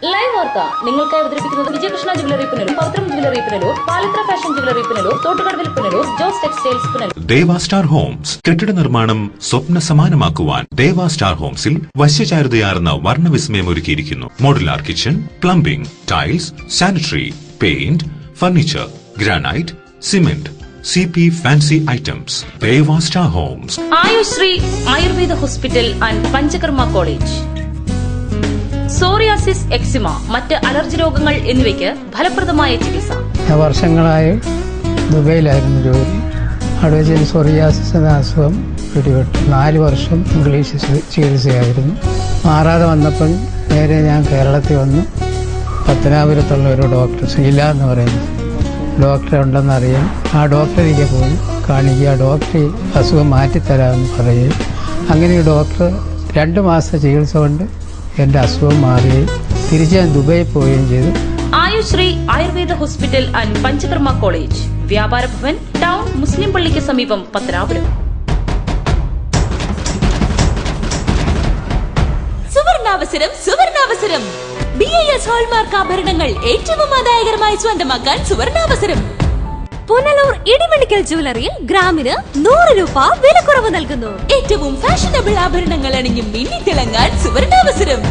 Live വാർത്ത നിങ്ങൾക്കായി അവതരിപ്പിക്കുന്നത് Vijayakrishna jewellery Punalur, Pavithram jewellery Punalur, Palithra fashion jewellery Punalur, Thottukadavil Punalur, Jose textiles Punalur. Deva star homes കെട്ടിട നിർമ്മാണം സ്വപ്ന സമാനമാക്കുവാൻ ദേവ സ്റ്റാർ ഹോംസിൽ വശ്യചാരുതയാർന്ന വർണ്ണവിസ്മയം ഒരുക്കിയിരിക്കുന്നു. Modular kitchen, plumbing, tiles, sanitary, paint, furniture, granite, cement, CP fancy items. Deva star homes. Ayushri Ayurveda hospital and Panchakarma college. Psoriasis, eczema, മറ്റ് allergy രോഗങ്ങൾ എന്നിവയ്ക്ക് ഫലപ്രദമായ ചികിത്സ. വർഷങ്ങളായി ദുബൈയിലായിരുന്നു ജോലി. അവിടെ വെച്ച് സോറിയാസിസ് എന്ന അസുഖം പിടിപെട്ടു. 4 വർഷം ഇംഗ്ലീഷ് ചികിത്സയായിരുന്നു. മാറാതെ വന്നപ്പോൾ നേരെ ഞാൻ കേരളത്തിൽ വന്നു. പത്തനാപുരത്തുള്ള ഒരു ഡോക്ടർ, ശീല എന്ന് പറയുന്നത് ഡോക്ടറെ ഉണ്ടെന്നറിയാം. ആ ഡോക്ടറിലേക്ക് പോയി കാണിക്കുക. ഡോക്ടർ അസുഖം മാറ്റിത്തരാമെന്ന് പറയുകയും അങ്ങനെ ഡോക്ടർ 2 മാസത്തെ ചികിത്സ കൊണ്ട് എൻ്റെ അസുഖം മാറുകയും തിരിച്ച് ഞാൻ ദുബായി പോവുകയും ചെയ്തു. Ayushree Ayurveda hospital and Panchakarma college, വ്യാപാര ഭവൻ, ടൗൺ, മുസ്ലിം പള്ളിക്ക് സമീപം, പത്തനാപുരം. സുവർണാവസരം, സുവർണാവസരം! BIS ഹോൾമാർക്ക് ആഭരണങ്ങൾ ഏറ്റവും ആദായകരമായി സ്വന്തമാക്കാൻ സുവർണാവസരം. പുനലൂർ ഇടിമണിക്കൽ ജ്വല്ലറിയിൽ ഗ്രാമിന് 100 രൂപ വിലക്കുറവ് നൽകുന്നു. ഏറ്റവും ഫാഷനബിൾ ആഭരണങ്ങൾ അണിഞ്ഞ് മിന്നിത്തിളങ്ങാൻ സുവർണാവസരം.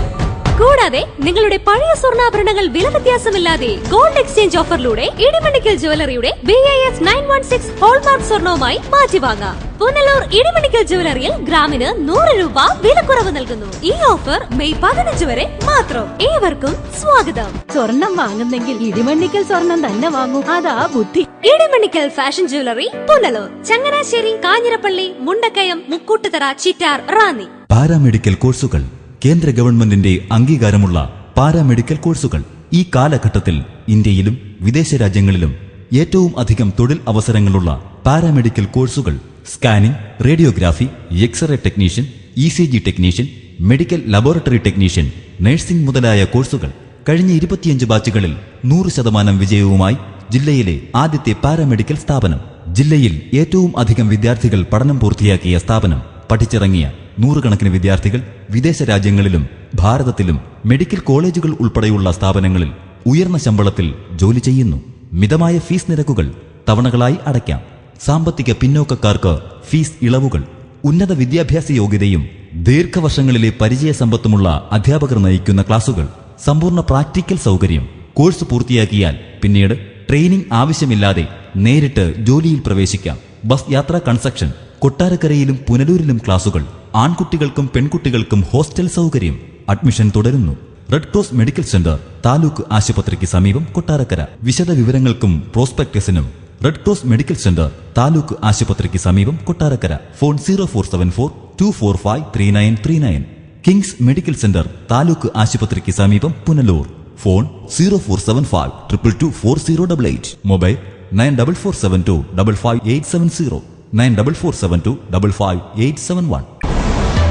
കൂടാതെ നിങ്ങളുടെ പഴയ സ്വർണ്ണാഭരണങ്ങൾ വില വ്യത്യാസമില്ലാതെ ഗോൾഡ് എക്സ്ചേഞ്ച് ഓഫറിലൂടെ ഇടിമണിക്കൽ ജ്വല്ലറിയുടെ BIS 916 ഹോൾമാർക്ക് സ്വർണവുമായി മാറ്റി വാങ്ങാം. പുനലൂർ ഇടിമണിക്കൽ ജ്വല്ലറിയിൽ ഗ്രാമിന് 100 രൂപ വിലക്കുറവ് നൽകുന്നു. ഈ ഓഫർ മെയ് 15 വരെ മാത്രം. ഏവർക്കും സ്വാഗതം. സ്വർണം വാങ്ങുന്നെങ്കിൽ ഇടിമണിക്കൽ സ്വർണം തന്നെ വാങ്ങൂ, അതാ ബുദ്ധി. Idimanickal fashion jewellery, Punalur, Changanassery, Kanjirappally, Mundakayam, Mukkoottuthara, Chittar, Ranni. Paramedical കോഴ്സുകൾ. കേന്ദ്ര ഗവൺമെന്റിന്റെ അംഗീകാരമുള്ള പാരാമെഡിക്കൽ കോഴ്സുകൾ. ഈ കാലഘട്ടത്തിൽ ഇന്ത്യയിലും വിദേശ രാജ്യങ്ങളിലും ഏറ്റവും അധികം തൊഴിൽ അവസരങ്ങളുള്ള പാരാമെഡിക്കൽ കോഴ്സുകൾ. Scanning, radiography, x-ray technician, ECG technician, medical laboratory technician, nursing മുതലായ കോഴ്സുകൾ. കഴിഞ്ഞ 25 ബാച്ചുകളിൽ 100% വിജയവുമായി ജില്ലയിലെ ആദ്യത്തെ പാരാമെഡിക്കൽ സ്ഥാപനം. ജില്ലയിൽ ഏറ്റവും അധികം വിദ്യാർത്ഥികൾ പഠനം പൂർത്തിയാക്കിയ സ്ഥാപനം. പഠിച്ചിറങ്ങിയ 100 കണക്കിന് വിദ്യാർത്ഥികൾ വിദേശ രാജ്യങ്ങളിലും ഭാരതത്തിലും മെഡിക്കൽ കോളേജുകൾ ഉൾപ്പെടെയുള്ള സ്ഥാപനങ്ങളിൽ ഉയർന്ന ശമ്പളത്തിൽ ജോലി ചെയ്യുന്നു. മിതമായ ഫീസ് നിരക്കുകൾ തവണകളായി അടയ്ക്കാം. സാമ്പത്തിക പിന്നോക്കക്കാർക്ക് ഫീസ് ഇളവുകൾ. ഉന്നത വിദ്യാഭ്യാസ യോഗ്യതയും ദീർഘവർഷങ്ങളിലെ പരിചയസമ്പത്തുമുള്ള അധ്യാപകർ നയിക്കുന്ന ക്ലാസുകൾ. സമ്പൂർണ്ണ പ്രാക്ടിക്കൽ സൗകര്യം. കോഴ്സ് പൂർത്തിയാക്കിയാൽ പിന്നീട് ട്രെയിനിംഗ് ആവശ്യമില്ലാതെ നേരിട്ട് ജോലിയിൽ പ്രവേശിക്കാം. ബസ് യാത്രാ കൺസെഷൻ. കൊട്ടാരക്കരയിലും പുനലൂരിലും ക്ലാസുകൾ. ആൺകുട്ടികൾക്കും പെൺകുട്ടികൾക്കും ഹോസ്റ്റൽ സൗകര്യം. അഡ്മിഷൻ തുടരുന്നു. Red cross medical centre, taluk ആശുപത്രിക്ക് സമീപം, കൊട്ടാരക്കര. വിശദ വിവരങ്ങൾക്കും പ്രോസ്പെക്ടസിനും red cross medical centre, taluk ആശുപത്രിക്ക് സമീപം, Kottarakkara. Phone 0474 245 3939. Kings medical centre, taluk ആശുപത്രിക്ക് സമീപം, പുനലൂർ. ഫോൺ 0475 222 4088. മൊബൈൽ 9447 255 870, 9447 255 871.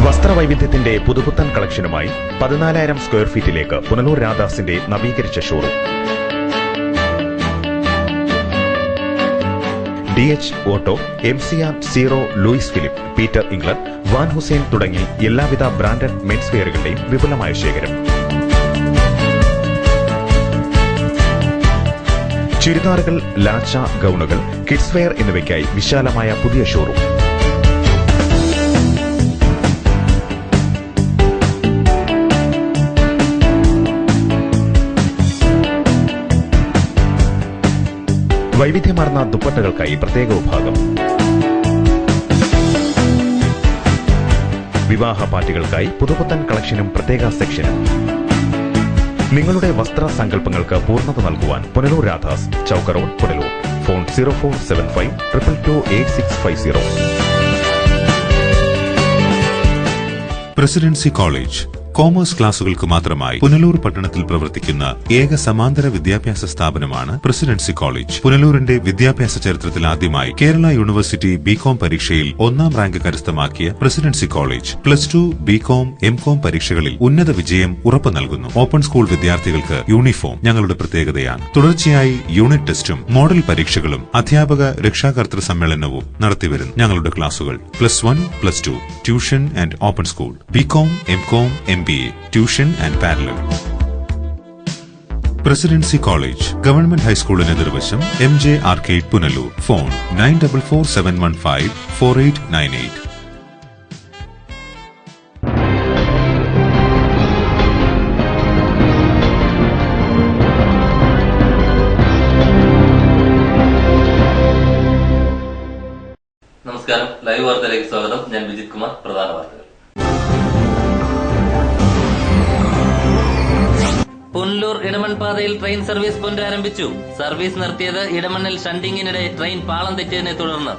വസ്ത്രവൈവിധ്യത്തിന്റെ പുതുപുത്തൻ കളക്ഷനുമായി 14,000 സ്ക്വയർ ഫീറ്റിലേക്ക് പുനലൂർ രാധാസിന്റെ നവീകരിച്ച showroom. DH auto, MCR, zero, Louis Philippe, Peter England, Van Heusen തുടങ്ങി എല്ലാവിധ ബ്രാൻഡഡ് മെൻസ് വെയറുകളുടെയും വിപുലമായ ശേഖരം. ചുരിദാറുകൾ, ലാച്ച, ഗൌണുകൾ, കിഡ്സ് വെയർ എന്നിവയ്ക്കായി വിശാലമായ പുതിയ ഷോറൂം. വൈവിധ്യമാർന്ന ദുപ്പട്ടകൾക്കായി പ്രത്യേക വിഭാഗം. വിവാഹ പാർട്ടികൾക്കായി പുതുപുത്തൻ കളക്ഷനും പ്രത്യേക സെക്ഷനും. നിങ്ങളുടെ വസ്ത്ര സങ്കല്പങ്ങൾക്ക് പൂർണ്ണത നൽകുവാൻ Punalur Radhas, Chowka road, Punalur. Phone 0475 222 8650. Presidency college commerce ക്ലാസുകൾക്ക് മാത്രമായി പുനലൂർ പട്ടണത്തിൽ പ്രവർത്തിക്കുന്ന ഏക സമാന്തര വിദ്യാഭ്യാസ സ്ഥാപനമാണ് പ്രസിഡൻസി കോളേജ്. പുനലൂരിന്റെ വിദ്യാഭ്യാസ ചരിത്രത്തിൽ ആദ്യമായി കേരള യൂണിവേഴ്സിറ്റി BCom പരീക്ഷയിൽ 1ാം റാങ്ക് കരസ്ഥമാക്കിയ പ്രസിഡൻസി കോളേജ് +2, BCom, MCom പരീക്ഷകളിൽ ഉന്നത വിജയം ഉറപ്പു നൽകുന്നു. ഓപ്പൺ സ്കൂൾ വിദ്യാർത്ഥികൾക്ക് യൂണിഫോം ഞങ്ങളുടെ പ്രത്യേകതയാണ്. തുടർച്ചയായി യൂണിറ്റ് ടെസ്റ്റും മോഡൽ പരീക്ഷകളും അധ്യാപക രക്ഷാകർതൃ സമ്മേളനവും നടത്തിവരുന്നു. ഞങ്ങളുടെ ക്ലാസുകൾ +1, +2, tuition and open school, BCom, MCom, MBA, tuition and parallel. Presidency college government ഹൈസ്കൂളിന് എതിർവശം MJ ആർക്കേഡ് പുനലൂർ. ഫോൺ 9447154898. നമസ്കാരം, ലൈവ് വാർത്തയിലേക്ക് സ്വാഗതം. ഞാൻ വിജിത് കുമാർ. പ്രധാന വാർത്തകൾ. പുനലൂർ ഇടമൺ പാതയിൽ ട്രെയിൻ സർവീസ് പുനരാരംഭിച്ചു. സർവീസ് നിർത്തിയത് ഇടമണ്ണിൽ ഷണ്ടിങ്ങിനിടെ ട്രെയിൻ പാളം തെറ്റിയതിനെ തുടർന്ന്.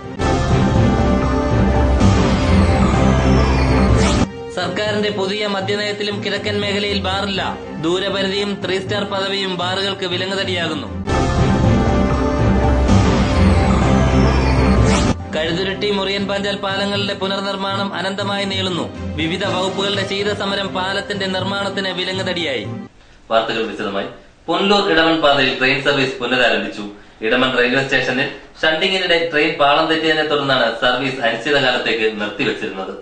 സർക്കാരിന്റെ പുതിയ മദ്യനയത്തിലും കിഴക്കൻ മേഖലയിൽ ബാറില്ല. ദൂരപരിധിയും 3 സ്റ്റാർ പദവിയും ബാറുകൾക്ക് വിലങ്ങുതടിയാകുന്നു. കഴുതുരുട്ടി മുറിയൻ പാഞ്ചാൽ പാലങ്ങളുടെ പുനർനിർമ്മാണം അനന്തമായി നീളുന്നു. വിവിധ വകുപ്പുകളുടെ ശീതസമരം പാലത്തിന്റെ നിർമ്മാണത്തിന് വിലങ്ങുതടിയായി. വാർത്തകൾ വിശദമായി. പുനലൂർ ഇടമൺ പാതയിൽ ട്രെയിൻ സർവീസ് പുനരാരംഭിച്ചു. ഇടമൺ റെയിൽവേ സ്റ്റേഷനിൽ ഷണ്ടിങ്ങിനിടെ ട്രെയിൻ പാളം തെറ്റിയതിനെ തുടർന്നാണ് സർവീസ് അനിശ്ചിതകാലത്തേക്ക് നിർത്തിവച്ചിരുന്നത്.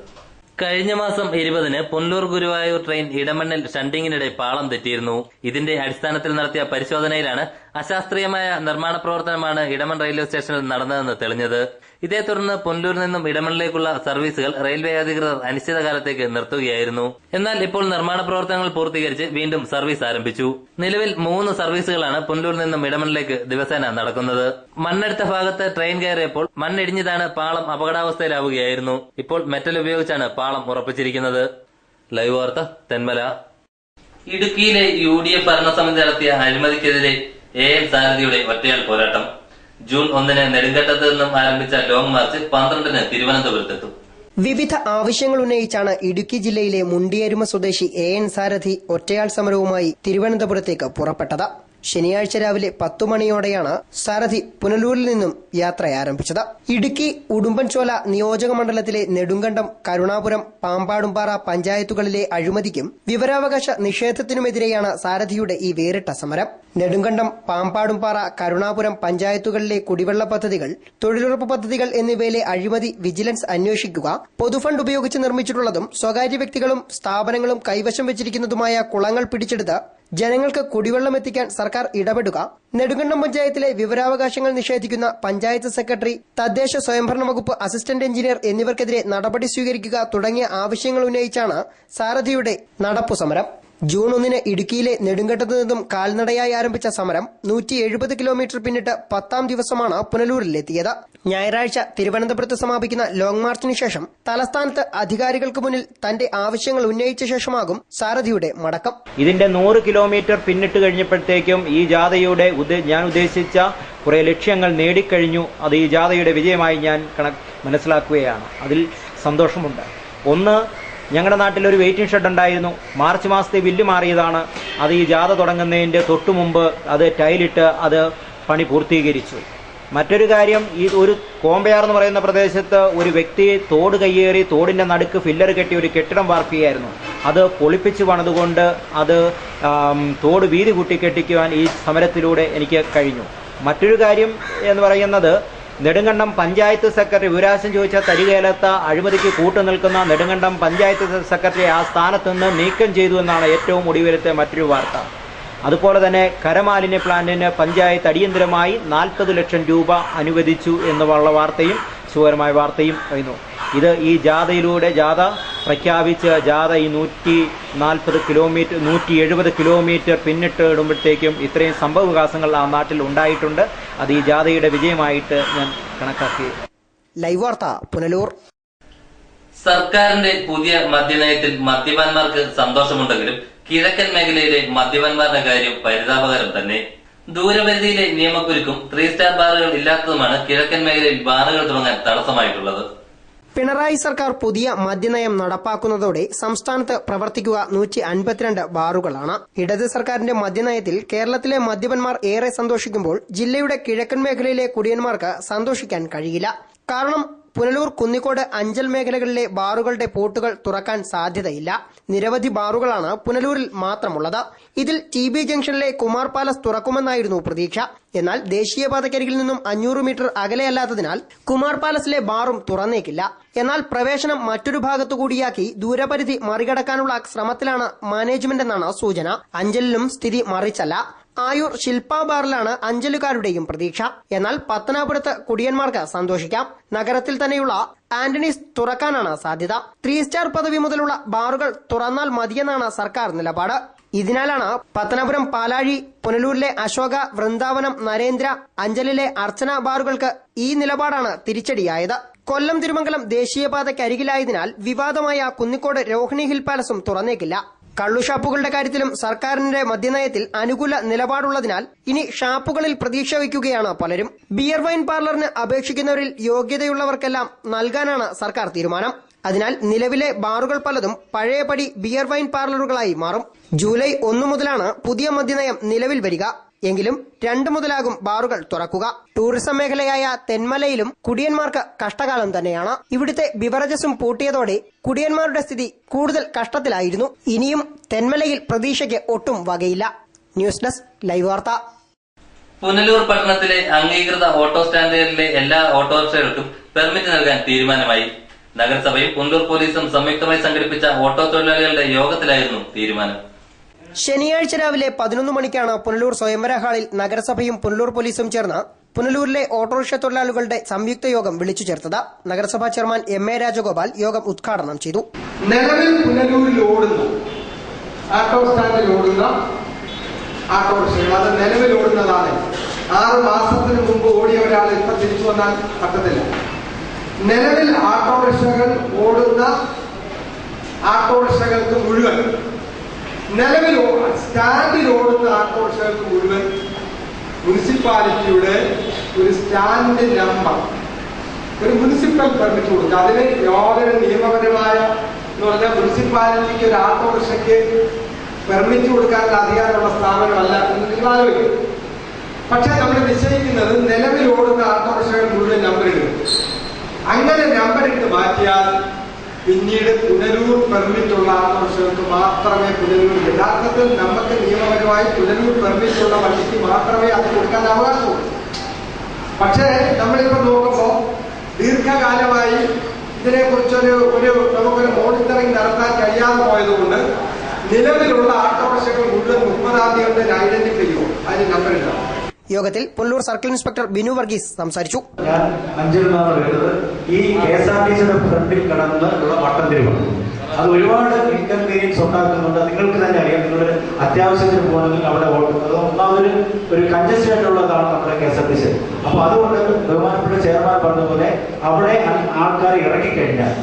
കഴിഞ്ഞ മാസം 20-ന് പുനലൂർ ഗുരുവായൂർ ട്രെയിൻ ഇടമണ്ണിൽ ഷണ്ടിങ്ങിനിടെ പാളം തെറ്റിയിരുന്നു. ഇതിന്റെ അടിസ്ഥാനത്തിൽ നടത്തിയ പരിശോധനയിലാണ് അശാസ്ത്രീയമായ നിർമ്മാണ പ്രവർത്തനമാണ് ഇടമൺ റെയിൽവേ സ്റ്റേഷനിൽ നടന്നതെന്ന് തെളിഞ്ഞത്. ഇതേ തുടർന്ന് പുനലൂരിൽ നിന്നും ഇടമണ്ണിലേക്കുള്ള സർവീസുകൾ റെയിൽവേ അധികൃതർ അനിശ്ചിതകാലത്തേക്ക് നിർത്തുകയായിരുന്നു. എന്നാൽ ഇപ്പോൾ നിർമ്മാണ പ്രവർത്തനങ്ങൾ പൂർത്തീകരിച്ച് വീണ്ടും സർവീസ് ആരംഭിച്ചു. നിലവിൽ 3 സർവീസുകളാണ് പുനലൂരിൽ നിന്നും ഇടമണ്ണിലേക്ക് ദിവസേന നടക്കുന്നത്. മണ്ണെടുത്ത ഭാഗത്ത് ട്രെയിൻ കയറിയപ്പോൾ മണ്ണിടിഞ്ഞതാണ് പാളം അപകടാവസ്ഥയിലാവുകയായിരുന്നു. ഇപ്പോൾ മെറ്റൽ ഉപയോഗിച്ചാണ് പാളം ഉറപ്പിച്ചിരിക്കുന്നത്. ലൈവ് വാർത്ത തെന്മല. ഇടുക്കിയിലെ UDF ഭരണസമിതി നടത്തിയ അഴിമതിക്കെതിരെ AN സാരഥിയുടെ ഒറ്റയാൾ പോരാട്ടം. ജൂൺ 1-ന് നെടുങ്കണ്ടത്ത് നിന്നും ആരംഭിച്ച ലോങ് മാർച്ച് 12-ന് തിരുവനന്തപുരത്തെത്തും. വിവിധ ആവശ്യങ്ങൾ ഉന്നയിച്ചാണ് ഇടുക്കി ജില്ലയിലെ മുണ്ടിയരുമ സ്വദേശി AN സാരഥി ഒറ്റയാൾ സമരവുമായി തിരുവനന്തപുരത്തേക്ക് പുറപ്പെട്ടത്. ശനിയാഴ്ച രാവിലെ 10 മണിയോടെയാണ് സാരഥി പുനലൂരിൽ നിന്നും യാത്ര ആരംഭിച്ചത്. ഇടുക്കി ഉടുമ്പൻചോല നിയോജക മണ്ഡലത്തിലെ നെടുങ്കണ്ടം, കരുണാപുരം, പാമ്പാടുംപാറ പഞ്ചായത്തുകളിലെ അഴിമതിക്കും വിവരാവകാശ നിഷേധത്തിനുമെതിരെയാണ് സാരഥിയുടെ ഈ വേറിട്ട സമരം. നെടുങ്കണ്ടം, പാമ്പാടുംപാറ, കരുണാപുരം പഞ്ചായത്തുകളിലെ കുടിവെള്ള പദ്ധതികൾ, തൊഴിലുറപ്പ് പദ്ധതികൾ എന്നിവയിലെ അഴിമതി വിജിലൻസ് അന്വേഷിക്കുക, പൊതുഫണ്ട് ഉപയോഗിച്ച് നിർമ്മിച്ചിട്ടുള്ളതും സ്വകാര്യ വ്യക്തികളും സ്ഥാപനങ്ങളും കൈവശം വെച്ചിരിക്കുന്നതുമായ കുളങ്ങൾ പിടിച്ചെടുത്ത് ജനങ്ങൾക്ക് കുടിവെള്ളം എത്തിക്കാൻ സർക്കാർ ഇടപെടുക, നെടുങ്കണ്ടം പഞ്ചായത്തിലെ വിവരാവകാശങ്ങൾ നിഷേധിക്കുന്ന പഞ്ചായത്ത് സെക്രട്ടറി, തദ്ദേശ സ്വയംഭരണ വകുപ്പ് അസിസ്റ്റന്റ് എഞ്ചിനീയർ എന്നിവർക്കെതിരെ നടപടി സ്വീകരിക്കുക തുടങ്ങിയ ആവശ്യങ്ങൾ ഉന്നയിച്ചാണ് സാരഥിയുടെ നടപ്പു സമരം. ജൂൺ 1-ന് ഇടുക്കിയിലെ നെടുങ്കണ്ടത്ത് നിന്നും കാൽനടയായി ആരംഭിച്ച സമരം 170 കിലോമീറ്റർ പിന്നിട്ട് 10ാം ദിവസമാണ് പുനലൂരിലെത്തിയത്. ഞായറാഴ്ച തിരുവനന്തപുരത്ത് സമാപിക്കുന്ന ലോങ് മാർച്ചിന് ശേഷം തലസ്ഥാനത്ത് അധികാരികൾക്ക് മുന്നിൽ തന്റെ ആവശ്യങ്ങൾ ഉന്നയിച്ച ശേഷമാകും സാരഥിയുടെ മടക്കം. ഇതിന്റെ 100 കിലോമീറ്റർ പിന്നിട്ട് കഴിഞ്ഞപ്പോഴത്തേക്കും ഈ ജാഥയുടെ ഞാൻ ഉദ്ദേശിച്ച കുറെ ലക്ഷ്യങ്ങൾ നേടിക്കഴിഞ്ഞു. അത് ഈ ജാഥയുടെ വിജയമായി ഞാൻ മനസ്സിലാക്കുകയാണ്. അതിൽ സന്തോഷമുണ്ട്. ഒന്ന്, ഞങ്ങളുടെ നാട്ടിൽ ഒരു വെയിറ്റിംഗ് ഷെഡ് ഉണ്ടായിരുന്നു. മാർച്ച് മാസത്തെ ബില്ല് മാറിയതാണ്. അത് ഈ ജാഥ തുടങ്ങുന്നതിന്റെ തൊട്ടു മുമ്പ് അത് ടൈലിട്ട് അത് പണി പൂർത്തീകരിച്ചു. മറ്റൊരു കാര്യം, ഈ ഒരു കോമ്പയാർ എന്ന് പറയുന്ന പ്രദേശത്ത് ഒരു വ്യക്തി തോട് കയ്യേറി തോടിന്റെ നടുക്ക് ഫില്ലർ കെട്ടി ഒരു കെട്ടിടം വാർക്കുകയായിരുന്നു. അത് പൊളിപ്പിച്ച് പണിതുകൊണ്ട് അത് തോട് വീതി കൂട്ടി കെട്ടിക്കുവാൻ ഈ സമരത്തിലൂടെ എനിക്ക് കഴിഞ്ഞു. മറ്റൊരു കാര്യം എന്ന് പറയുന്നത്, നെടുങ്കണ്ടം പഞ്ചായത്ത് സെക്രട്ടറി വിവരാശം ചോദിച്ച തരികേലത്ത അഴിമതിക്ക് കൂട്ടുനിൽക്കുന്ന നെടുങ്കണ്ടം പഞ്ചായത്ത് സെക്രട്ടറി ആ സ്ഥാനത്ത് നിന്ന് നീക്കം ചെയ്തു എന്നാണ് ഏറ്റവും ഒടുവിലത്തെ മറ്റൊരു വാർത്ത. അതുപോലെ തന്നെ കരമാലിന്യ പ്ലാന്റിന് പഞ്ചായത്ത് അടിയന്തരമായി 40 ലക്ഷം രൂപ അനുവദിച്ചു എന്നുള്ള വാർത്തയും സുഖകരമായ വാർത്തയും പറയുന്നു. ഇത് ഈ ജാഥയിലൂടെ ജാഥ പ്രഖ്യാപിച്ച് ജാഥ ഈ 170 കിലോമീറ്റർ പിന്നിട്ട് ഇടുമ്പോഴത്തേക്കും ഇത്രയും സംഭവ വികാസങ്ങൾ ആ നാട്ടിൽ ഉണ്ടായിട്ടുണ്ട്. അത് ഈ ജാഥയുടെ വിജയമായിട്ട് ഞാൻ കണക്കാക്കി. ലൈവ് വാർത്ത പുനലൂർ. സർക്കാരിന്റെ പുതിയ മദ്യനയത്തിൽ മദ്യപാന്മാർക്ക് സന്തോഷമുണ്ടെങ്കിലും കിഴക്കൻ മേഖലയിലെ മദ്യപാന്മാരുടെ കാര്യം പരിതാപകരം തന്നെ. ദൂരപരിധിയിലെ നിയമക്കുരുക്കും 3 സ്റ്റാർ ബാറുകൾ ഇല്ലാത്തതുമാണ് കിഴക്കൻ മേഖലയിൽ ബാറുകൾ തുടങ്ങാൻ തടസ്സമായിട്ടുള്ളത്. പിണറായി സർക്കാർ പുതിയ മദ്യനയം നടപ്പാക്കുന്നതോടെ സംസ്ഥാനത്ത് പ്രവർത്തിക്കുക 152 ബാറുകളാണ്. ഇടത് സർക്കാരിന്റെ മദ്യനയത്തിൽ കേരളത്തിലെ മദ്യപന്മാർ ഏറെ സന്തോഷിക്കുമ്പോൾ ജില്ലയുടെ കിഴക്കൻ മേഖലയിലെ കുടിയന്മാർക്ക് സന്തോഷിക്കാൻ കഴിയില്ല. കാരണം പുനലൂർ, കുന്നിക്കോട്, അഞ്ചൽ മേഖലകളിലെ ബാറുകളുടെ പൂട്ടുകൾ തുറക്കാൻ സാധ്യതയില്ല. നിരവധി ബാറുകളാണ് പുനലൂരിൽ മാത്രമുള്ളത്. ഇതിൽ TB ജംഗ്ഷനിലെ കുമാർ പാലസ് തുറക്കുമെന്നായിരുന്നു പ്രതീക്ഷ. എന്നാൽ ദേശീയപാതക്കരികിൽ നിന്നും 500 മീറ്റർ അകലെയല്ലാത്തതിനാൽ കുമാർ പാലസിലെ ബാറും തുറന്നേക്കില്ല. എന്നാൽ പ്രവേശനം മറ്റൊരു ഭാഗത്തുകൂടിയാക്കി ദൂരപരിധി മറികടക്കാനുള്ള ശ്രമത്തിലാണ് മാനേജ്മെന്റ് എന്നാണ് സൂചന. അഞ്ചലിലും സ്ഥിതി മറിച്ചല്ല. ആയൂർ ശില്പ ബാറിലാണ് അഞ്ചലുകാരുടെയും പ്രതീക്ഷ. എന്നാൽ പത്തനാപുരത്ത് കുടിയന്മാർക്ക് സന്തോഷിക്കാം. നഗരത്തിൽ തന്നെയുള്ള ആന്റണീസ് തുറക്കാനാണ് സാധ്യത. 3 സ്റ്റാർ പദവി മുതലുള്ള ബാറുകൾ തുറന്നാൽ മതിയെന്നാണ് സർക്കാർ നിലപാട്. ഇതിനാലാണ് പത്തനാപുരം പാലാഴി, പുനലൂരിലെ അശോക, വൃന്ദാവനം, നരേന്ദ്ര, അഞ്ചലിലെ അർച്ചന ബാറുകൾക്ക് ഈ നിലപാടാണ് തിരിച്ചടിയായത്. കൊല്ലം തിരുമംഗലം ദേശീയപാതയ്ക്കരികിലായതിനാൽ വിവാദമായ കുന്നിക്കോട് രോഹിണി ഹിൽ പാലസും തുറന്നേക്കില്ല. കള്ളുഷാപ്പുകളുടെ കാര്യത്തിലും സർക്കാരിന്റെ മദ്യനയത്തിൽ അനുകൂല നിലപാടുള്ളതിനാൽ ഇനി ഷാപ്പുകളിൽ പ്രതീക്ഷ വയ്ക്കുകയാണ് പലരും. ബിയർ വൈൻ പാർലറിന് അപേക്ഷിക്കുന്നവരിൽ യോഗ്യതയുള്ളവർക്കെല്ലാം നൽകാനാണ് സർക്കാർ തീരുമാനം. അതിനാൽ നിലവിലെ ബാറുകൾ പലതും പഴയപടി ബിയർ വൈൻ പാർലറുകളായി മാറും. ജൂലൈ 1 മുതലാണ് പുതിയ മദ്യനയം നിലവിൽ വരിക. എങ്കിലും 2 മുതലാകും ബാറുകൾ തുറക്കുക. ടൂറിസം മേഖലയായ തെന്മലയിലും കുടിയന്മാർക്ക് കഷ്ടകാലം തന്നെയാണ്. ഇവിടുത്തെ ബിവറേജസും പൂട്ടിയതോടെ കുടിയന്മാരുടെ സ്ഥിതി കൂടുതൽ കഷ്ടത്തിലായിരുന്നു. ഇനിയും തെന്മലയിൽ പ്രതീക്ഷയ്ക്ക് ഒട്ടും വകയില്ല. ന്യൂസ് ഡെസ്ക് ലൈവ് വാർത്ത. പുനലൂർ പട്ടണത്തിലെ അംഗീകൃത ഓട്ടോ സ്റ്റാൻഡുകളിലെ എല്ലാ ഓട്ടോറിക്ഷകൾക്കും പെർമിറ്റ് നൽകാൻ തീരുമാനമായി. നഗരസഭയും പുനലൂർ പോലീസും സംയുക്തമായി സംഘടിപ്പിച്ച ഓട്ടോ തൊഴിലാളികളുടെ യോഗത്തിലായിരുന്നു തീരുമാനം. ശനിയാഴ്ച രാവിലെ 11 മണിക്കാണ് പുനലൂർ സ്വയംവര ഹാളിൽ നഗരസഭയും പുനലൂർ പോലീസും ചേർന്ന് പുനലൂരിലെ ഓട്ടോറിക്ഷ തൊഴിലാളികളുടെ സംയുക്ത യോഗം വിളിച്ചു ചേർത്തത്. നഗരസഭാ ചെയർമാൻ MA രാജഗോപാൽ യോഗം ഉദ്ഘാടനം ചെയ്തു. നിലവിൽ പുനലൂരിൽ ഓടുന്ന ഓട്ടോ സ്റ്റാൻഡിൽ ഓടുന്ന ഓട്ടോറിക്ഷകൾ അത് നിലവിൽ ഓടുന്നതാണ്. 6 മാസത്തിന് മുമ്പ് ഓടിയ ഒരാൾ ഇപ്പൊ തിരിച്ചു വന്നാൽ പറ്റത്തില്ല. നിലവിൽ ഓട്ടോറിക്ഷകൾ ഓടുന്ന ഓട്ടോറിക്ഷകൾക്ക് മുഴുവൻ, നിലവിൽ സ്റ്റാൻഡിൽ ഓടുന്ന ഓട്ടോറിക്ഷകൾക്ക് മുഴുവൻ മുനിസിപ്പാലിറ്റിയുടെ ഒരു സ്റ്റാൻഡ് നമ്പർ, ഒരു മുനിസിപ്പൽ പെർമിറ്റ് കൊടുക്കുക. അതിന് യാതൊരു നിയമപരമായ എന്ന് പറഞ്ഞാൽ മുനിസിപ്പാലിറ്റിക്ക് ഒരു ഓട്ടോറിക്ഷയ്ക്ക് പെർമിറ്റ് കൊടുക്കാനുള്ള അധികാരമുള്ള സ്ഥാപനമല്ല എന്ന് നിങ്ങൾ ആലോചിക്കും. പക്ഷെ നമ്മൾ നിശ്ചയിക്കുന്നത് നിലവിൽ ഓടുന്ന ഓട്ടോറിക്ഷകൾ മുഴുവൻ നമ്പർ ഇടും. അങ്ങനെ നമ്പർ ഇട്ട് മാറ്റിയാൽ പിന്നീട് പുനലൂർ പെർമിറ്റ് ഉള്ള ഓട്ടോറിക്ഷകൾക്ക് മാത്രമേ പുനലൂർ, യഥാർത്ഥത്തിൽ നമുക്ക് നിയമപരമായി പുനലൂർ പെർമിറ്റ് ഉള്ള വണ്ടിക്ക് മാത്രമേ അത് കൊടുക്കാൻ അവകാശമുള്ളൂ. പക്ഷേ നമ്മളിപ്പോൾ നോക്കുമ്പോൾ ദീർഘകാലമായി ഇതിനെക്കുറിച്ചൊരു നമുക്കൊരു മോണിറ്ററിംഗ് നടത്താൻ കഴിയാതെ പോയതുകൊണ്ട് നിലവിലുള്ള ഓട്ടോറിക്ഷകൾ മുഴുവൻ 30-ാം തീയതി ഐഡന്റിഫൈ ചെയ്യും, അതിന് നമ്പർ ഉണ്ടാവും. യോഗത്തിൽ പുനലൂർ സർക്കിൾ ഇൻസ്പെക്ടർ ബിനു വർഗീസ് സംസാരിച്ചു. ഞാൻ അഞ്ചലിൽ നിന്നാണ് വരുന്നത്. ഈ KSRTCയുടെ ഫ്രണ്ടിൽ കടന്നുള്ള വട്ടംതിരിവാണ്. അത് ഒരുപാട് ഇൻകൺവീനിയൻസ് ഉണ്ടാക്കുന്നുണ്ട്. നിങ്ങൾക്ക് തന്നെ അറിയാം, നിങ്ങളൊരു അത്യാവശ്യത്തിന് പോകണമെങ്കിൽ അവിടെ ഓടും. അത് ഒന്നാമതൊരു കൺജസ്റ്റഡ് ആയിട്ടുള്ളതാണ് നമ്മുടെ KSRTC. അപ്പൊ അതുകൊണ്ട് ബഹുമാനപ്പെട്ട ചെയർമാൻ പറഞ്ഞതുപോലെ അവിടെ ആൾക്കാർ ഇറങ്ങിക്കഴിഞ്ഞാൽ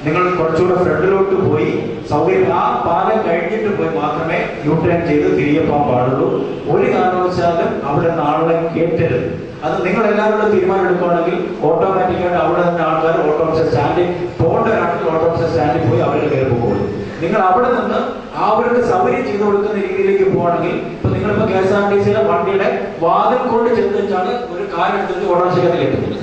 നിങ്ങൾ കുറച്ചുകൂടെ ഫ്രണ്ടിലോട്ട് പോയി സൗകര്യം ആ പാലം കഴിഞ്ഞിട്ട് പോയി മാത്രമേ യൂട്ടേൺ ചെയ്ത് തിരികെ പോകാൻ പാടുള്ളൂ. ഒരു കാരണവശാലും അവിടെ നിന്ന് ആളുകളെ കയറ്റരുത്. അത് നിങ്ങൾ എല്ലാവരും തീരുമാനം എടുക്കുകയാണെങ്കിൽ ഓട്ടോമാറ്റിക്കായിട്ട് അവിടെ നിന്ന് ആൾക്കാർ ഓട്ടോറിക്ഷ സ്റ്റാൻഡിൽ പോകേണ്ടവരാണെങ്കിൽ ഓട്ടോറിക്ഷ സ്റ്റാൻഡിൽ പോയി അവരുടെ കയറി പോകുള്ളൂ. നിങ്ങൾ അവിടെ നിന്ന് അവർക്ക് സൗകര്യം ചെയ്തു കൊടുക്കുന്ന രീതിയിലേക്ക് പോകണമെങ്കിൽ ഇപ്പൊ നിങ്ങളിപ്പോ KSRTCയുടെ വണ്ടിയുടെ വാതിൽ കൊണ്ട് ചെന്നിട്ടാണ് ഒരു കാലെടുത്തിട്ട് ഓട്ടോറിക്ഷയിൽ എത്തുന്നത്.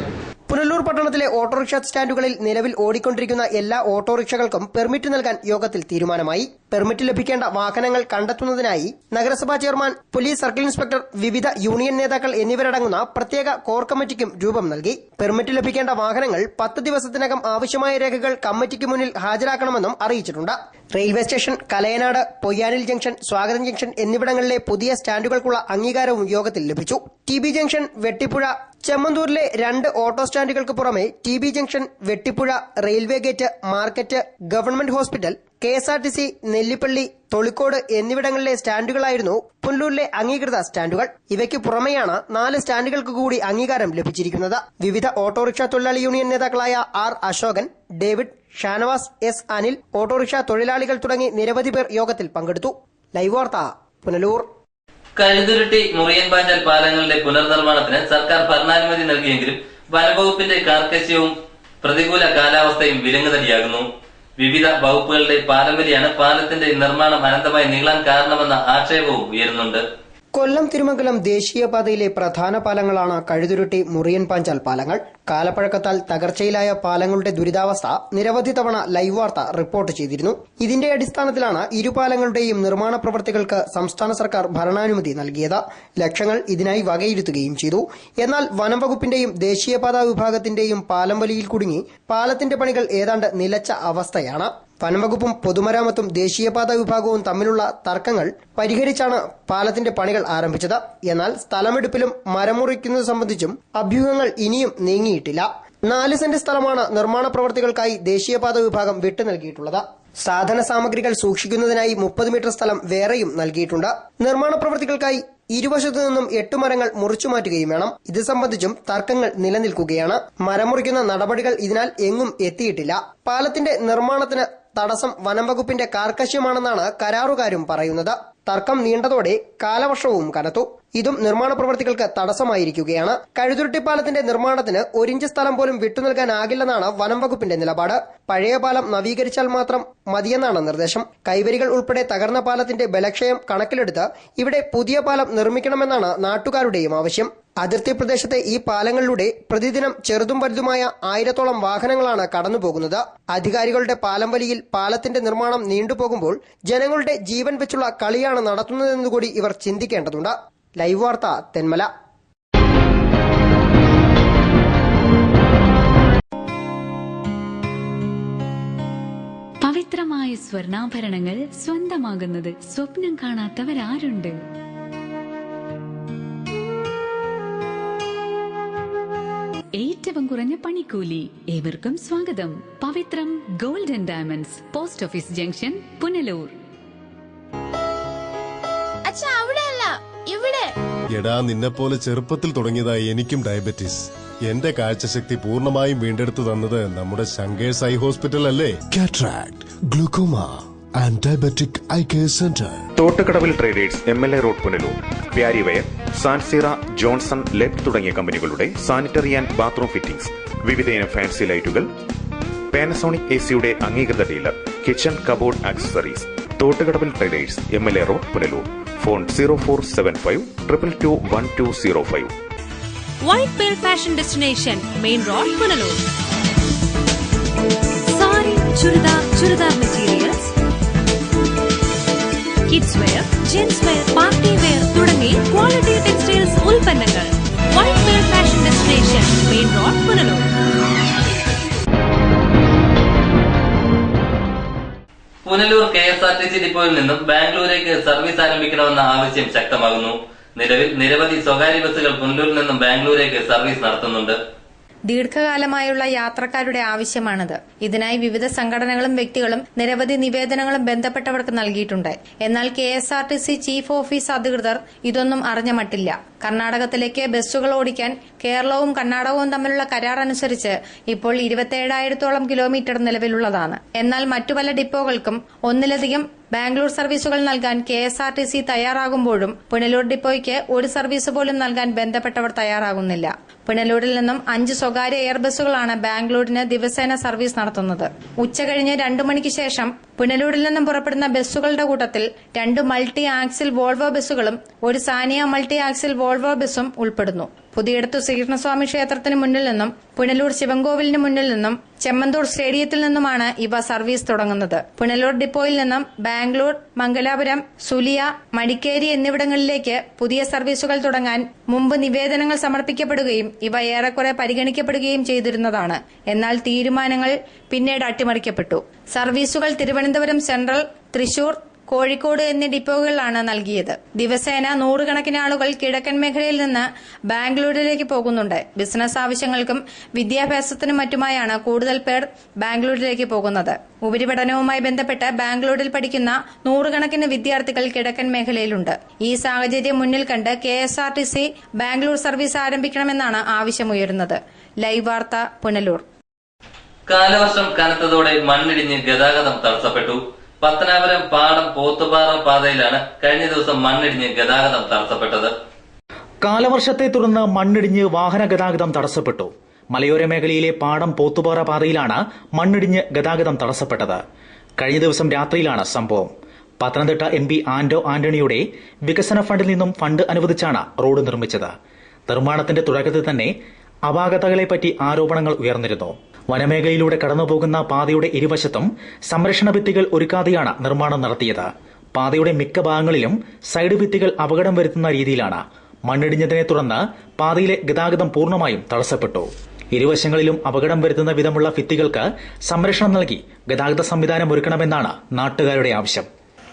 പുനലൂർ പട്ടണത്തിലെ ഓട്ടോറിക്ഷ സ്റ്റാൻഡുകളിൽ നിലവിൽ ഓടിക്കൊണ്ടിരിക്കുന്ന എല്ലാ ഓട്ടോറിക്ഷകൾക്കും പെർമിറ്റ് നൽകാൻ യോഗത്തിൽ തീരുമാനമായി. പെർമിറ്റ് ലഭിക്കേണ്ട വാഹനങ്ങൾ കണ്ടെത്തുന്നതിനായി നഗരസഭാ ചെയർമാൻ, പോലീസ് സർക്കിൾ ഇൻസ്പെക്ടർ, വിവിധ യൂണിയൻ നേതാക്കൾ എന്നിവരടങ്ങുന്ന പ്രത്യേക കോർ കമ്മിറ്റിക്കും രൂപം നൽകി. പെർമിറ്റ് ലഭിക്കേണ്ട വാഹനങ്ങൾ 10 ദിവസത്തിനകം ആവശ്യമായ രേഖകൾ കമ്മിറ്റിക്ക് മുന്നിൽ ഹാജരാക്കണമെന്നും അറിയിച്ചിട്ടുണ്ട്. റെയിൽവേ സ്റ്റേഷൻ, കലയനാട്, പൊയ്യാനിൽ ജംഗ്ഷൻ, സ്വാഗതം ജംഗ്ഷൻ എന്നിവിടങ്ങളിലെ പുതിയ സ്റ്റാൻഡുകൾക്കുള്ള അംഗീകാരവും യോഗത്തിൽ ലഭിച്ചു. TB ജംഗ്ഷൻ, വെട്ടിപ്പുഴ, ചെമ്മന്തൂരിലെ 2 ഓട്ടോ സ്റ്റാൻഡുകൾക്ക് പുറമെ TB junction, Vettippuzha, railway gate, market, government hospital, KSRTC, Nellippally, Tholicode എന്നിവിടങ്ങളിലെ സ്റ്റാൻഡുകളായിരുന്നു പുനലൂരിലെ അംഗീകൃത സ്റ്റാൻഡുകൾ. ഇവയ്ക്ക് പുറമെയാണ് 4 സ്റ്റാൻഡുകൾക്ക് കൂടി അംഗീകാരം ലഭിച്ചിരിക്കുന്നത്. വിവിധ ഓട്ടോറിക്ഷ തൊഴിലാളി യൂണിയൻ നേതാക്കളായ R Ashokan, David, Shanavas, S Anil, autorickshaw തൊഴിലാളികൾ തുടങ്ങി നിരവധി പേർ യോഗത്തിൽ പങ്കെടുത്തു. ലൈവ് വാർത്ത, പുനലൂർ. കഴുതുരുട്ടി, മുറിയൻപാഞ്ചൽ പാലങ്ങളുടെ പുനർനിർമ്മാണത്തിന് സർക്കാർ ഭരണാനുമതി നൽകിയെങ്കിലും വനംവകുപ്പിന്റെ കാർക്കശ്യവും പ്രതികൂല കാലാവസ്ഥയും വിലങ്ങുതടിയാകുന്നു. വിവിധ വകുപ്പുകളുടെ പാരമ്പര്യമാണ് പാലത്തിന്റെ നിർമ്മാണം അനന്തമായി നീളാൻ കാരണമെന്ന ആക്ഷേപവും ഉയരുന്നുണ്ട്. കൊല്ലം തിരുമംഗലം ദേശീയപാതയിലെ പ്രധാന പാലങ്ങളാണ് കഴുതുരുട്ടി, മുറിയൻപാഞ്ചാൽ പാലങ്ങൾ. കാലപ്പഴക്കത്താൽ തകർച്ചയിലായ പാലങ്ങളുടെ ദുരിതാവസ്ഥ നിരവധി തവണ ലൈവ് വാർത്ത റിപ്പോർട്ട് ചെയ്തിരുന്നു. ഇതിന്റെ അടിസ്ഥാനത്തിലാണ് ഇരുപാലങ്ങളുടെയും നിർമ്മാണ പ്രവൃത്തികൾക്ക് സംസ്ഥാന സർക്കാർ ഭരണാനുമതി നൽകിയത്. ലക്ഷങ്ങൾ ഇതിനായി വകയിരുത്തുകയും ചെയ്തു. എന്നാൽ വനം വകുപ്പിന്റെയും ദേശീയപാതാ വിഭാഗത്തിന്റെയും പാലം വലിയിൽ കുടുങ്ങി പാലത്തിന്റെ പണികൾ ഏതാണ്ട് നിലച്ച അവസ്ഥയാണ്. വനംവകുപ്പും പൊതുമരാമത്തും ദേശീയപാതാ വിഭാഗവും തമ്മിലുള്ള തർക്കങ്ങൾ പരിഹരിച്ചാണ് പാലത്തിന്റെ പണികൾ ആരംഭിച്ചത്. എന്നാൽ സ്ഥലമെടുപ്പിലും മരം മുറിക്കുന്നത് സംബന്ധിച്ചും അഭ്യൂഹങ്ങൾ ഇനിയും നീങ്ങിയിട്ടില്ല. 4 സെന്റ് സ്ഥലമാണ് നിർമ്മാണ പ്രവൃത്തികൾക്കായി ദേശീയപാതാ വിഭാഗം വിട്ടു നൽകിയിട്ടുള്ളത്. സാധന സാമഗ്രികൾ സൂക്ഷിക്കുന്നതിനായി 30 മീറ്റർ സ്ഥലം വേറെയും നൽകിയിട്ടുണ്ട്. നിർമ്മാണ പ്രവൃത്തികൾക്കായി ഇരുവശത്തു നിന്നും 8 മരങ്ങൾ മുറിച്ചുമാറ്റുകയും വേണം. ഇത് സംബന്ധിച്ചും തർക്കങ്ങൾ നിലനിൽക്കുകയാണ്. മരം മുറിക്കുന്ന നടപടികൾ ഇതിനാൽ എങ്ങും എത്തിയിട്ടില്ല. പാലത്തിന്റെ നിർമ്മാണത്തിന് തടസ്സം വനംവകുപ്പിന്റെ കാർക്കശ്യമാണെന്നാണ് കരാറുകാരും പറയുന്നത്. തർക്കം നീണ്ടതോടെ കാലവർഷവും കനത്തു. ഇതും നിർമ്മാണ പ്രവൃത്തികൾക്ക് തടസ്സമായിരിക്കുകയാണ്. കഴുതുരുട്ടി പാലത്തിന്റെ നിർമ്മാണത്തിന് 1 ഇഞ്ച് സ്ഥലം പോലും വിട്ടുനൽകാനാകില്ലെന്നാണ് വനം വകുപ്പിന്റെ നിലപാട്. പഴയ പാലം നവീകരിച്ചാൽ മാത്രം മതിയെന്നാണ് നിർദ്ദേശം. കൈവരികൾ ഉൾപ്പെടെ തകർന്ന പാലത്തിന്റെ ബലക്ഷയം കണക്കിലെടുത്ത് ഇവിടെ പുതിയ പാലം നിർമ്മിക്കണമെന്നാണ് നാട്ടുകാരുടെയും ആവശ്യം. അതിർത്തി പ്രദേശത്തെ ഈ പാലങ്ങളിലൂടെ പ്രതിദിനം ചെറുതും വലുതുമായ 1000-ഓളം വാഹനങ്ങളാണ് കടന്നുപോകുന്നത്. അധികാരികളുടെ പാലം വലിയിൽ പാലത്തിന്റെ നിർമ്മാണം നീണ്ടുപോകുമ്പോൾ ജനങ്ങളുടെ ജീവൻ വെച്ചുള്ള കളിയാണ് നടത്തുന്നതെന്നുകൂടി ഇവർ ചിന്തിക്കേണ്ടതുണ്ട്. ലൈവ് വാർത്ത, തെന്മല. പവിത്രമായ സ്വർണ്ണാഭരണങ്ങൾ സ്വന്തമാകുന്നത് സ്വപ്നം കാണാത്തവരാരുണ്ട്? ഏറ്റവും കുറഞ്ഞ പണിക്കൂലി. ഏവർക്കും സ്വാഗതം. Pavithram gold and diamonds, post office junction, Punalur. എടാ, നിന്നെപ്പോലെ ചെറുപ്പത്തിൽ തുടങ്ങിയതായി എനിക്കും ഡയബറ്റീസ്. എന്റെ കാഴ്ചശക്തി പൂർണ്ണമായും വീണ്ടെടുത്തു തന്നത് നമ്മുടെ ശങ്കേഴ്സ് ഐ ഹോസ്പിറ്റൽ അല്ലേ? Cataract, glaucoma and diabetic eye care centre. Thottukadavil traders, MLA road, Punalur. Parryware, സാൻസീറ, ജോൺസൺ, ലെബ് തുടങ്ങിയ കമ്പനികളുടെ സാനിറ്ററി ആൻഡ് ബാത്റൂം ഫിറ്റിംഗ്സ്, വിവിധയിനം ഫാൻസി ലൈറ്റുകൾ, പാനസോണിക് AC-യുടെ അംഗീകൃത dealer, kitchen cupboard accessories. Thottukadavil traders, MLA road, Punalur. Phone 0475 222 1205. White pearl fashion destination, main road, Punalur. Sari, churidar materials, kids wear, gents wear, party wear തുടങ്ങി quality textiles ഉൽപ്പന്നങ്ങൾ. White pearl fashion destination, main road, Punalur. Punalur KSRTC ഡിപ്പോയിൽ നിന്നും ബാംഗ്ലൂരേക്ക് service ആരംഭിക്കണമെന്ന ആവശ്യം ശക്തമാകുന്നു. നിലവിൽ നിരവധി സ്വകാര്യ ബസ്സുകൾ പുനലൂരിൽ നിന്നും ബാംഗ്ലൂരേക്ക് സർവീസ് നടത്തുന്നുണ്ട്. ദീർഘകാലമായുള്ള യാത്രക്കാരുടെ ആവശ്യമാണത്. ഇതിനായി വിവിധ സംഘടനകളും വ്യക്തികളും നിരവധി നിവേദനങ്ങളും ബന്ധപ്പെട്ടവർക്ക് നൽകിയിട്ടുണ്ട്. എന്നാൽ KSRTC ചീഫ് ഓഫീസ് അധികൃതർ ഇതൊന്നും അറിഞ്ഞ മട്ടില്ല. കർണാടകത്തിലേക്ക് ബസ്സുകൾ ഓടിക്കാൻ കേരളവും കർണാടകവും തമ്മിലുള്ള കരാർ അനുസരിച്ച് ഇപ്പോൾ 27,000-ഓളം കിലോമീറ്റർ നിലവിലുള്ളതാണ്. എന്നാൽ മറ്റു പല ഡിപ്പോകൾക്കും ഒന്നിലധികം ബാംഗ്ലൂർ സർവീസുകൾ നൽകാൻ KSRTC തയ്യാറാകുമ്പോഴും പുനലൂർ ഡിപ്പോയ്ക്ക് ഒരു സർവീസ് പോലും നൽകാൻ ബന്ധപ്പെട്ടവർ തയ്യാറാകുന്നില്ല. പുനലൂരിൽ നിന്നും 5 സ്വകാര്യ എയർ ബസ്സുകളാണ് ബാംഗ്ലൂരിന് ദിവസേന സർവീസ് നടത്തുന്നത്. ഉച്ചകഴിഞ്ഞ് 2 മണിക്ക് ശേഷം പുനലൂരിൽ നിന്നും പുറപ്പെടുന്ന ബസ്സുകളുടെ കൂട്ടത്തിൽ 2 മൾട്ടി ആക്സിൽ വോൾവോ ബസ്സുകളും 1 സാനിയ മൾട്ടി ആക്സിൽ വോൾവോ ബസ്സും ഉൾപ്പെടുന്നു. പുതിയടത്തു ശ്രീകൃഷ്ണസ്വാമി ക്ഷേത്രത്തിന് മുന്നിൽ നിന്നും പുനലൂർ ശിവൻകോവിലിന് മുന്നിൽ നിന്നും ചെമ്മന്തൂർ സ്റ്റേഡിയത്തിൽ നിന്നുമാണ് ഇവ സർവീസ് തുടങ്ങുന്നത്. പുനലൂർ ഡിപ്പോയിൽ നിന്നും ബാംഗ്ലൂർ, മംഗലാപുരം, സുലിയ, മടിക്കേരി എന്നിവിടങ്ങളിലേക്ക് പുതിയ സർവീസുകൾ തുടങ്ങാൻ മുമ്പ് നിവേദനങ്ങൾ സമർപ്പിക്കപ്പെടുകയും ഇവ ഏറെക്കുറെ പരിഗണിക്കപ്പെടുകയും ചെയ്തിരുന്നതാണ്. എന്നാൽ തീരുമാനങ്ങൾ പിന്നീട് അട്ടിമറിക്കപ്പെട്ടു. സർവീസുകൾ തിരുവനന്തപുരം സെൻട്രൽ, തൃശൂർ, കോഴിക്കോട് എന്നീ ഡിപ്പോകളിലാണ് നൽകിയത്. ദിവസേന 100 കണക്കിന് ആളുകൾ കിഴക്കൻ മേഖലയിൽ നിന്ന് ബാംഗ്ലൂരിലേക്ക് പോകുന്നുണ്ട്. ബിസിനസ് ആവശ്യങ്ങൾക്കും വിദ്യാഭ്യാസത്തിനും മറ്റുമായാണ് കൂടുതൽ പേർ ബാംഗ്ലൂരിലേക്ക് പോകുന്നത്. ഉപരിപഠനവുമായി ബന്ധപ്പെട്ട് ബാംഗ്ലൂരിൽ പഠിക്കുന്ന 100 കണക്കിന് വിദ്യാർത്ഥികൾ കിഴക്കൻ മേഖലയിലുണ്ട്. ഈ സാഹചര്യം മുന്നിൽ കണ്ട് KSRTC ബാംഗ്ലൂർ സർവീസ് ആരംഭിക്കണമെന്നാണ് ആവശ്യമുയരുന്നത്. ലൈവ് വാർത്ത, പുനലൂർ. കാലവർഷം കനത്തതോടെ മണ്ണിടിഞ്ഞ് ഗതാഗതം തടസ്സപ്പെട്ടു. പത്തനാപുരം പാടം പോത്തുപാറ പാതയിലാണ് കഴിഞ്ഞ ദിവസം മണ്ണിടിഞ്ഞ് ഗതാഗതം തടസ്സപ്പെട്ടത്. കാലവർഷത്തെ തുടർന്ന് മണ്ണിടിഞ്ഞ് വാഹന ഗതാഗതം തടസ്സപ്പെട്ടു. മലയോര മേഖലയിലെ പാടം പോത്തുപാറ പാതയിലാണ് മണ്ണിടിഞ്ഞ് ഗതാഗതം തടസ്സപ്പെട്ടത്. കഴിഞ്ഞ ദിവസം രാത്രിയിലാണ് സംഭവം. പത്തനംതിട്ട MP ആന്റോ ആന്റണിയുടെ വികസന ഫണ്ടിൽ നിന്നും ഫണ്ട് അനുവദിച്ചാണ് റോഡ് നിർമ്മിച്ചത്. നിർമ്മാണത്തിന്റെ തുടക്കത്തിൽ തന്നെ അപാകതകളെപ്പറ്റി ആരോപണങ്ങൾ ഉയർന്നിരുന്നു. വനമേഖലയിലൂടെ കടന്നുപോകുന്ന പാതയുടെ ഇരുവശത്തും സംരക്ഷണ ഭിത്തികൾ ഒരുക്കാതെയാണ് നിർമ്മാണം നടത്തിയത്. പാതയുടെ മിക്ക ഭാഗങ്ങളിലും സൈഡ് ഭിത്തികൾ അപകടം വരുത്തുന്ന രീതിയിലാണ്. മണ്ണിടിഞ്ഞതിനെ തുടർന്ന് പാതയിലെ ഗതാഗതം പൂർണ്ണമായും തടസ്സപ്പെട്ടു. ഇരുവശങ്ങളിലും അപകടം വരുത്തുന്ന വിധമുള്ള ഭിത്തികൾക്ക് സംരക്ഷണം നൽകി ഗതാഗത സംവിധാനം ഒരുക്കണമെന്നാണ് നാട്ടുകാരുടെ ആവശ്യം.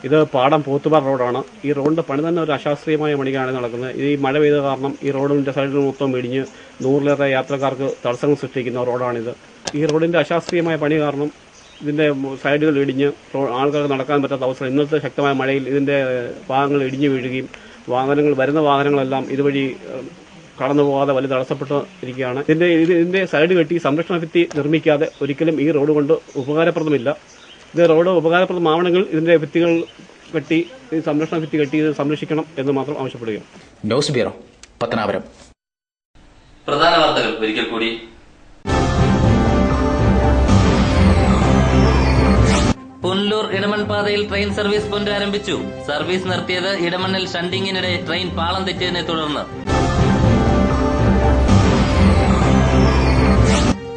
ഇത് പാടം പോത്തുപാറ റോഡാണ്. ഈ റോഡിന്റെ പണി തന്നെ ഒരു അശാസ്ത്രീയമായ പണിയാണ് നടക്കുന്നത്. ഈ മഴ പെയ്ത കാരണം ഈ റോഡിന്റെ സൈഡിൽ മൊത്തം ഇടിഞ്ഞ് 100-ലേറെ യാത്രക്കാർക്ക് തടസ്സങ്ങൾ സൃഷ്ടിക്കുന്ന റോഡാണിത്. ഈ റോഡിന്റെ അശാസ്ത്രീയമായ പണി കാരണം ഇതിന്റെ സൈഡുകൾ ഇടിഞ്ഞ് ആൾക്കാർക്ക് നടക്കാൻ പറ്റാത്ത അവസ്ഥ. ഇന്നത്തെ ശക്തമായ മഴയിൽ ഇതിന്റെ ഭാഗങ്ങൾ ഇടിഞ്ഞു വീഴുകയും വരുന്ന വാഹനങ്ങളെല്ലാം ഇതുവഴി കടന്നു പോകാതെ വലിയ തടസ്സപ്പെട്ടിരിക്കുകയാണ്. ഇതിന്റെ സൈഡ് കെട്ടി സംരക്ഷണ ഭിത്തി നിർമ്മിക്കാതെ ഒരിക്കലും ഈ റോഡ് കൊണ്ട് ഉപകാരപ്രദമില്ല. ഇത് റോഡ് ഉപകാരപ്രദമാവണമെങ്കിൽ ഇതിന്റെ ഭിത്തികൾ കെട്ടി സംരക്ഷണ ഭിത്തി കെട്ടി ഇത് സംരക്ഷിക്കണം എന്ന് മാത്രം ആവശ്യപ്പെടുകയാണ്. News bureau, Pathanapuram. പ്രധാന വാർത്തകൾ ഒരിക്കൽ കൂടി. പുനലൂർ ഇടമൺ പാതയിൽ ട്രെയിൻ സർവീസ് പുനരാരംഭിച്ചു. സർവീസ് നിർത്തിയത് ഇടമണ്ണിൽ ഷണ്ടിങ്ങിനിടെ ട്രെയിൻ പാളം തെറ്റിയതിനെ തുടർന്ന്.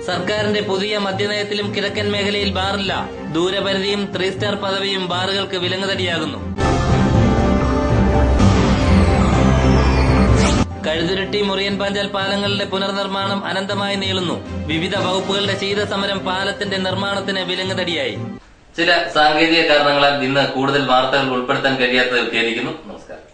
സർക്കാരിന്റെ പുതിയ മദ്യനയത്തിലും കിഴക്കൻ മേഖലയിൽ ബാറില്ല. ദൂരപരിധിയും 3 സ്റ്റാർ പദവിയും ബാറുകൾക്ക് വിലങ്ങുതടിയാകുന്നു. കഴുതുരുട്ടി മുറിയൻ പാഞ്ചാൽ പാലങ്ങളുടെ പുനർനിർമ്മാണം അനന്തമായി നീളുന്നു. വിവിധ വകുപ്പുകളുടെ ശീതസമരം പാലത്തിന്റെ നിർമ്മാണത്തിന് വിലങ്ങുതടിയായി. ചില സാങ്കേതിക കാരണങ്ങളാൽ ഇന്ന് കൂടുതൽ വാർത്തകൾ ഉൾപ്പെടുത്താൻ കഴിയാത്തതിൽ ഖേദിക്കുന്നു. നമസ്കാരം.